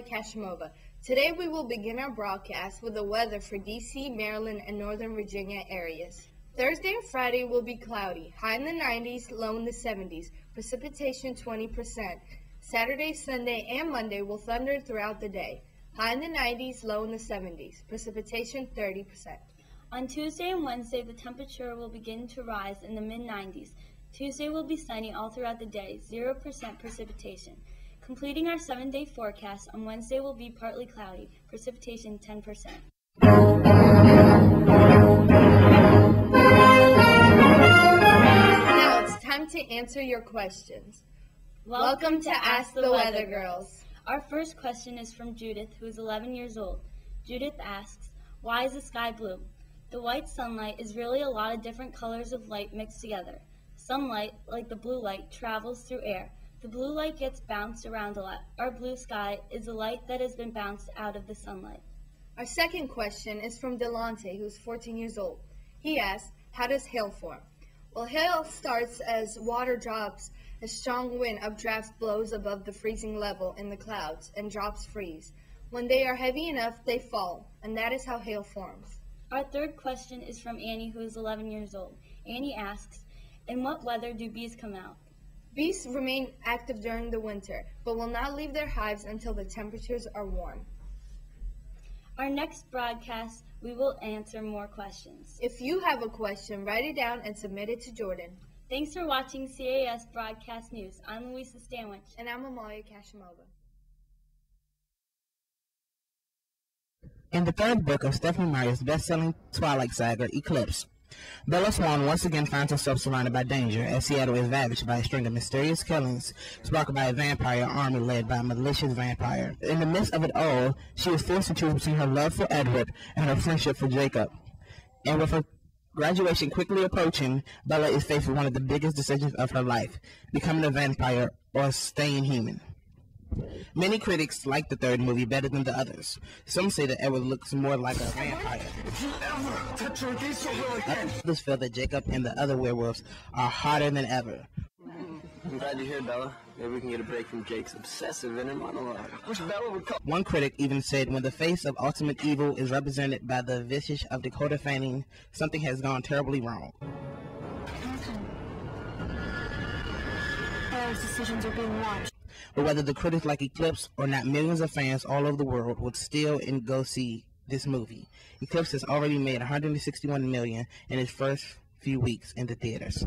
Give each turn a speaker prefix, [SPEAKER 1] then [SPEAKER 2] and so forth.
[SPEAKER 1] Amalia Kashimova. Today we will begin our broadcast with the weather for D.C., Maryland, and Northern Virginia areas. Thursday and Friday will be cloudy, high in the 90s, low in the 70s, precipitation 20%. Saturday, Sunday, and Monday will thunder throughout the day, high in the 90s, low in the 70s, precipitation 30%.
[SPEAKER 2] On Tuesday and Wednesday, the temperature will begin to rise in the mid-90s. Tuesday will be sunny all throughout the day, 0% precipitation. Completing our 7-day forecast, on Wednesday will be partly cloudy, precipitation 10%.
[SPEAKER 1] Now it's time to answer your questions. Welcome to Ask the Weather Girls.
[SPEAKER 2] Our first question is from Judith, who is 11 years old. Judith asks, why is the sky blue? The white sunlight is really a lot of different colors of light mixed together. Some light, like the blue light, travels through air. The blue light gets bounced around a lot. Our blue sky is the light that has been bounced out of the sunlight.
[SPEAKER 1] Our second question is from Delonte, who's 14 years old. He asks, how does hail form? Well, hail starts as water drops. A strong wind updraft blows above the freezing level in the clouds, and drops freeze. When they are heavy enough, they fall, and that is how hail forms.
[SPEAKER 2] Our third question is from Annie, who is 11 years old. Annie asks, in what weather do bees come out?
[SPEAKER 1] Bees remain active during the winter, but will not leave their hives until the temperatures are warm.
[SPEAKER 2] Our next broadcast, we will answer more questions.
[SPEAKER 1] If you have a question, write it down and submit it to Jordan.
[SPEAKER 2] Thanks for watching CAS Broadcast News. I'm Louisa Stanwich.
[SPEAKER 1] And I'm Amalia Kashimova.
[SPEAKER 3] In the third book of Stephenie Meyer's best-selling Twilight saga, Eclipse, Bella Swan once again finds herself surrounded by danger as Seattle is ravaged by a string of mysterious killings sparked by a vampire army led by a malicious vampire. In the midst of it all, she is forced to choose between her love for Edward and her friendship for Jacob. And with her graduation quickly approaching, Bella is faced with one of the biggest decisions of her life, becoming a vampire or staying human. Many critics like the third movie better than the others. Some say that Edward looks more like a vampire. Others feel that Jacob and the other werewolves are hotter than ever.
[SPEAKER 4] I'm glad you're here, Bella. Maybe we can get a break from Jake's obsessive inner monologue.
[SPEAKER 3] One critic even said when the face of ultimate evil is represented by the visage of Dakota Fanning, something has gone terribly wrong.
[SPEAKER 5] Bella's decisions are being watched.
[SPEAKER 3] But whether the critics like Eclipse or not, millions of fans all over the world would still go see this movie. Eclipse has already made $161 million in its first few weeks in the theaters.